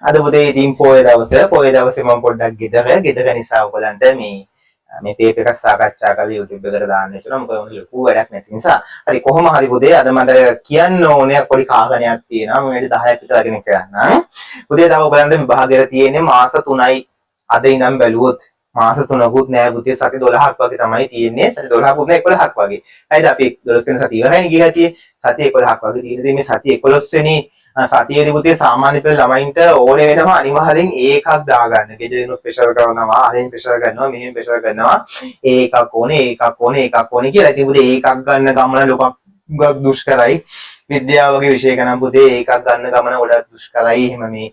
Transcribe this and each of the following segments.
අද පුතේ ඉතින් පොයේ දවසේ මම පොඩ්ඩක් ගෙදර නිසා ඔයගලන්ට මේ ටේප් එක සාකච්ඡා කරලා YouTube එකට දාන්න හිතුණා. මොකද ලොකු වැඩක් නැති නිසා. හරි කොහොම හරි පුතේ අද මට කියන්න ඕනේ පොඩි කාරණයක් තියෙනවා. මම මේක 10ක් විතර අරගෙන කරන්නම්. පුතේ තව ඔයගලන්ට විභාගය තියෙන්නේ මාස 3යි. අද ඉඳන් බැලුවොත් මාස 3කුත් නෑ පුතේ, සති 12ක් වගේ තමයි තියෙන්නේ. සති 12කුත් නෑ 11ක් වගේ. හරිද? අපි 12 වෙනි සතිය ඉවරයි ගිය හැටියේ. සති 11ක් වගේ තියෙන මේ සති 11 වෙනි සතියේදී පුතේ සාමාන්‍ය පෙළ ළමයින්ට ඕනේ වෙනවා අනිවාර්යෙන් ඒකක් දාගන්න. ගෙදරින් ස්පෙෂල් කරනවා, අහෙන් ස්පෙෂල් කරනවා, මෙහෙන් ස්පෙෂල් කරනවා. ඒකක් ඕනේ කියලා. ඉතින් පුතේ ඒකක් ගන්න ගමන ලොකක් දුෂ්කරයි. විද්‍යාව වගේ විෂයක නම් පුතේ ඒකක් ගන්න ගමන ගොඩක් දුෂ්කරයි. එහෙම මේ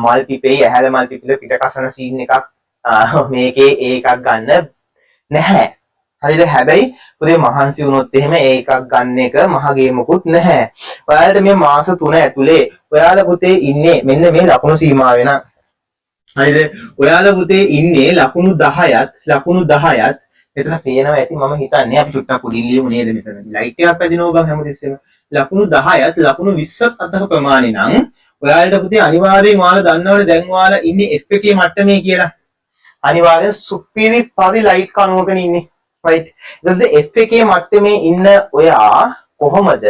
මල්ටිපේ ඇහැල මල්ටිපල් පිට කසන සීන් එකක් මේකේ ඒකක් ගන්න නැහැ. හරිද? හැබැයි පුතේ මහන්සි වුණොත් එහෙම ඒකක් ගන්න එක මහගේ මොකුත් නැහැ. ඔයාලට මේ මාස 3 ඇතුලේ ඔයාලා පුතේ ඉන්නේ මෙන්න මේ ලකුණු සීමාවේ නම්. හරිද? ඔයාලා පුතේ ඉන්නේ ලකුණු 10ත් මෙතන පේනවා ඇති මම හිතන්නේ අපි චුට්ටක් උඩින් ලියමු නේද මෙතන. ලයිට් එකක් පැදිනවා බං හැමතිස්සෙම. ලකුණු 10ත් ලකුණු 20ත් අතර ප්‍රමාණය නම් ඔයාලට පුතේ අනිවාර්යෙන් ඔයාලා දන්නවනේ දැන් ඔයාලා ඉන්නේ F එකේ මට්ටමේ කියලා. අනිවාර්යෙන් සුපිරි පරි ලයිට් කණුවකනේ ඉන්නේ. right. එතකොට F එකේ මට්ටමේ ඉන්න ඔයා කොහොමද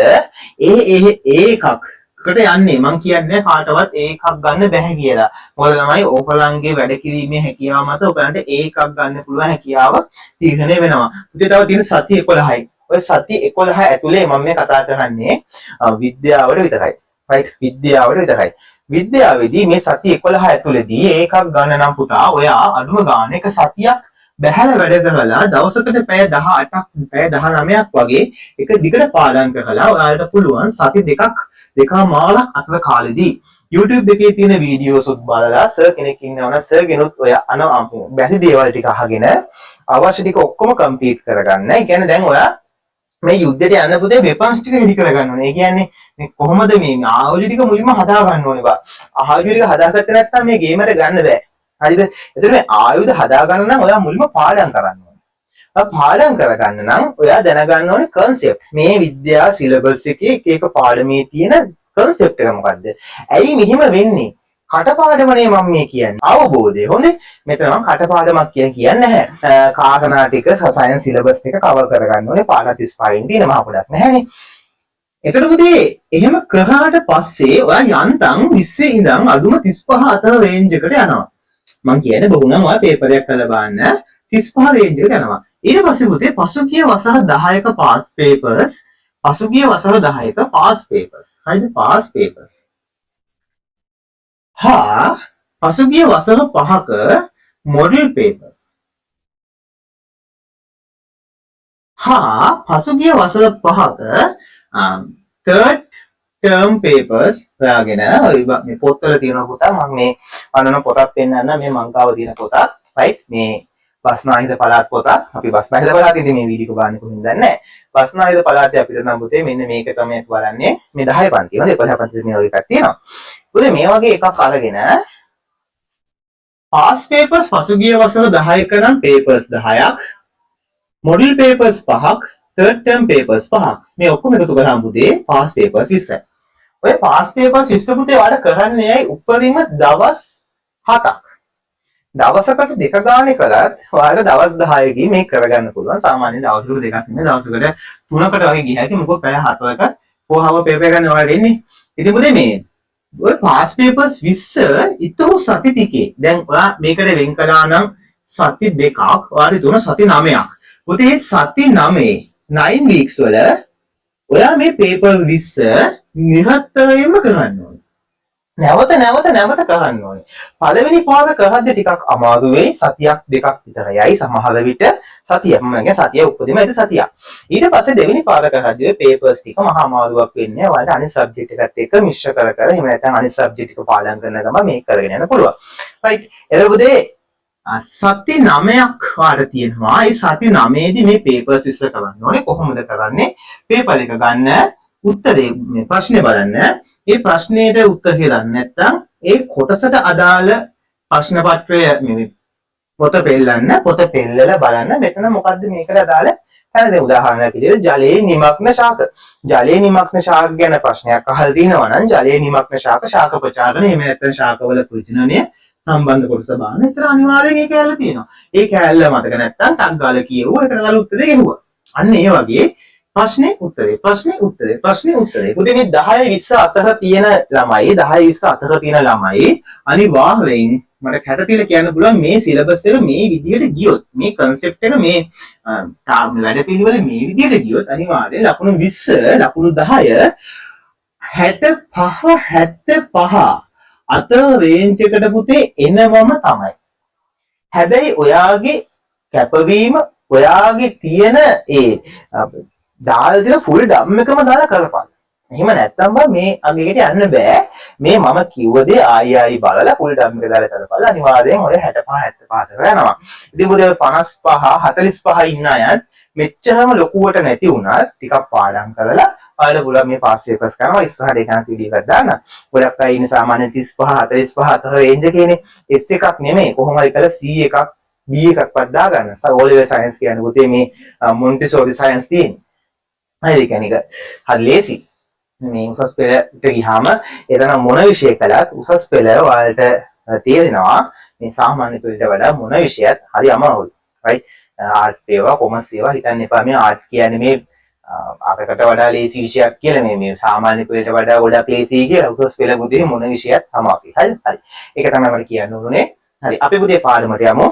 ඒකකට යන්නේ? මං කියන්නේ කාටවත් ඒකක් ගන්න බැහැ කියලා. මොකද ළමයි ඕගලන්ගේ වැඩ කිරීමේ හැකියාව මත ඔයගලන්ට ඒකක් ගන්න පුළුවන් හැකියාව තීරණය වෙනවා. ඉතින් තව තියෙන සති 11යි. ඔය සති 11 ඇතුලේ මම මේ කතා කරන්නේ විද්‍යාවට විතරයි. right. විද්‍යාවට විතරයි. විද්‍යාවේදී මේ සති 11 ඇතුලේදී ඒකක් ගන්න නම් පුතා ඔයා අඩුම ගාන එක සතියක් බැහැල වැඩ කරලා දවසකට පැය 18ක් පැය 19ක් වගේ එක දිගට පාඩම් කරලා ඔයාලට පුළුවන් සති දෙකමාරක් අතර කාලෙදී YouTube එකේ තියෙන වීඩියෝස් උත් බලලා සර් කෙනෙක් ඉන්නවනම් සර් ගෙනුත් ඔය බැරි දේවල් ටික අහගෙන අවශ්‍ය ටික ඔක්කොම කම්ප්ලීට් කරගන්න. ඒ කියන්නේ දැන් ඔයා මේ යුද්ධයට යන්න පුතේ වෙපන්ස් ටික හෙලි කරගන්න ඕනේ. ඒ කියන්නේ මේ කොහොමද මේ ආයුධ ටික මුලින්ම හදා ගන්න ඕනේ බා. ආයුධ ටික හදාගත්තේ නැත්නම් මේ ගේමට ගන්න බෑ. හරිද? එතකොට මේ ආයුධ හදා ගන්න නම් ඔයා මුලින්ම පාඩම් කරන්න ඕනේ. පාඩම් කරගන්න නම් ඔයා දැනගන්න ඕනේ concept. මේ විද්‍යා සිලබස් එකේ එක පාඩමේ තියෙන concept එක මොකද්ද? ඇයි මෙහෙම වෙන්නේ? කටපාඩමනේ මම මේ කියන්නේ. අවබෝධය. හොඳේ. මෙතන මම කටපාඩමක් කියන්නේ නැහැ. කාරණා ටික සයන්ස් සිලබස් එක කවර් කරගන්න ඕනේ. පාඩම් 35න් තියෙන මහ පොඩක් නැහැනේ. එතකොට පුතේ එහෙම කරාට පස්සේ ඔයා යන්තම් 20 ඉඳන් අඩුම 35 අතර රේන්ජ් එකට යනවා. මං කියන්නේ බොහොම ඔය පේපර් එකක් කරලා බලන්න 35 රේන්ජ් එකට යනවා. ඊට පස්සේ පුතේ පසුගිය වසර 10ක පාස් පේපර්ස් හරිද? පාස් පේපර්ස් පසුගිය වසර 5ක මොඩල් පේපර්ස් පසුගිය වසර 5ක third term papers හොයාගෙන මේ පොත්වල තියෙන පුතා මම මේ අනන පොතක් පෙන්නන්න මේ මංකාව තියෙන පොතක් right මේ බස්නාහිර පළාත් පොතක් අපි බස්නාහිර පළාතේදී මේ වීඩියෝ එක බලන්න කොහොමද දන්නේ බස්නාහිර පළාතේ අපිට නම් පුතේ මෙන්න මේක තමයි බලන්නේ මේ 10 පන්ති හොඳ 11 පන්ති මේ වගේ එකක් තියෙනවා පුතේ මේ වගේ එකක් අරගෙන past papers පසුගිය වසර 10ක නම් papers 10ක් model papers 5ක් third term papers 5ක් මේ ඔක්කොම එකතු කරාම පුතේ past papers 20යි. ඔය past papers 20 පුතේ වල කරන්නේ ඇයි උපරිම දවස් 7ක්. දවසකට දෙක ගානේ කළත් ඔයාලට දවස් 10කින් මේක කරගන්න පුළුවන්. සාමාන්‍යයෙන් දවසකට දෙකක් නෙමෙයි දවසකට 3කට වගේ ගියහකි මොකද පැය 4ක පොහව පේපර් ගන්න ඔයාලට එන්නේ. ඉතින් පුතේ මේ ඔය past papers 20 ඊටු සති ටිකේ දැන් ඔයා මේකට වෙන් කළා නම් සති දෙකක් ඔයාලට තුන සති 9ක්. පුතේ සති 9 weeks වල ඔයා මේ paper 20 නිරන්තරයෙන්ම කරන්න ඕනේ. නැවත කරන්න ඕනේ. පළවෙනි පාර කරද්දී ටිකක් අමාරු වෙයි. සතියක් දෙකක් විතර යයි සමහර විට සතිය. මම කියන්නේ සතිය උපදින ඇයි සතියක්. ඊට පස්සේ දෙවෙනි පාර කරද්දී papers ටික මහා අමාරුවක් වෙන්නේ. ඔයාලට අනිත් subject එකත් එක්ක මිශ්‍ර කර එහෙම නැත්නම් අනිත් subject ටික පාඩම් කරන ගමන් මේක කරගෙන යන්න පුළුවන්. right. එතකොට සති 9ක් වාට තියෙනවා. ඒ සති 9ේදී මේ papers 20 කරන්න ඕනේ. කොහොමද කරන්නේ? paper එක ගන්න උත්තරේ මේ ප්‍රශ්නේ බලන්න. ඒ ප්‍රශ්නේට උත්තරේ දන්නේ නැත්නම් ඒ කොටසට අදාළ ප්‍රශ්න පත්‍රය මේ පොත පෙන්නලා බලන්න මෙතන මොකද්ද මේකට අදාළ දැන් උදාහරණයක් විදිහට ජලයේ නිමග්න ශාක. ජලයේ නිමග්න ශාක ගැන ප්‍රශ්නයක් අහලා තිනවා නම් ජලයේ නිමග්න ශාක ශාක ප්‍රචාරණය එහෙම නැත්නම් ශාකවල ප්‍රජනනය සම්බන්ධ කොටස බලන ඉතින් අනිවාර්යෙන් ඒ කැලේ තියෙනවා. ඒ කැලල මතක නැත්නම් ටක් ගාලා කියවුවා ඒකට ගාලා උත්තරේ ගෙවුවා. අන්න ඒ වගේ ප්‍රශ්නේ උත්තරේ. පුතේ මේ 10 20 අතර තියෙන ළමයි 10 20 අතර තියෙන ළමයි අනිවාර්යෙන් මට කැට තියලා කියන්න පුළුවන් මේ සිලබස් එක මේ විදිහට ගියොත් මේ concept එක මේ වැඩපිළිවෙල මේ විදිහට ගියොත් අනිවාර්යෙන් ලකුණු 20 ලකුණු 10 65 අතර රේන්ජ් එකට පුතේ එනවම තමයි. හැබැයි ඔයාගේ කැපවීම ඔයාගේ තියෙන ඒ දාලා දෙන ෆුල් ඩම් එකම දාලා කරපන්. එහෙම නැත්නම් මේ අගේට යන්න බෑ. මේ මම කිව්ව දේ ආයි බලලා ෆුල් ඩම් එක දාලා කරපළා අනිවාර්යෙන් ඔය 65 75 අතර යනවා. ඉතින් මොකද 55 45 ඉන්න අයත් මෙච්චරම ලොකුවට නැති වුණත් ටිකක් පාඩම් කරලා ඔයාලා පුළුවන් මේ පාස් පේපර්ස් කරනවා ඉස්සරහට එකක් වීඩියෝ එකක් දාන්න. ගොඩක් අය ඉන්නේ සාමාන්‍ය 35 45 අතර රේන්ජ් එකේනේ. S එකක් නෙමෙයි කොහොම හරි කරලා C එකක් B එකක්වත් දාගන්න. O level science කියන්නේ පුතේ මේ මොන්ටිසෝරි science තියෙන්නේ. හරි කෙනෙක් හරි ලේසි මේ උසස් පෙළට ගියාම එතන මොන විෂය කළත් උසස් පෙළ වලට තේරෙනවා මේ සාමාන්‍ය පෙළට වඩා මොන විෂයත් හරි අමාරුයි right ආර්ට් ඒවා කොමර්ස් ඒවා හිතන්න එපා මේ ආර්ට් කියන්නේ මේ අරකට වඩා ලේසි විෂයක් කියලා මේ සාමාන්‍ය පෙළට වඩා ගොඩක් ලේසි කියලා උසස් පෙළ බුදේ මොන විෂයත් අමාරුයි හරි ඒක තමයි මට කියන්න ඕනේ හරි අපි බුදේ පාඩමට යමු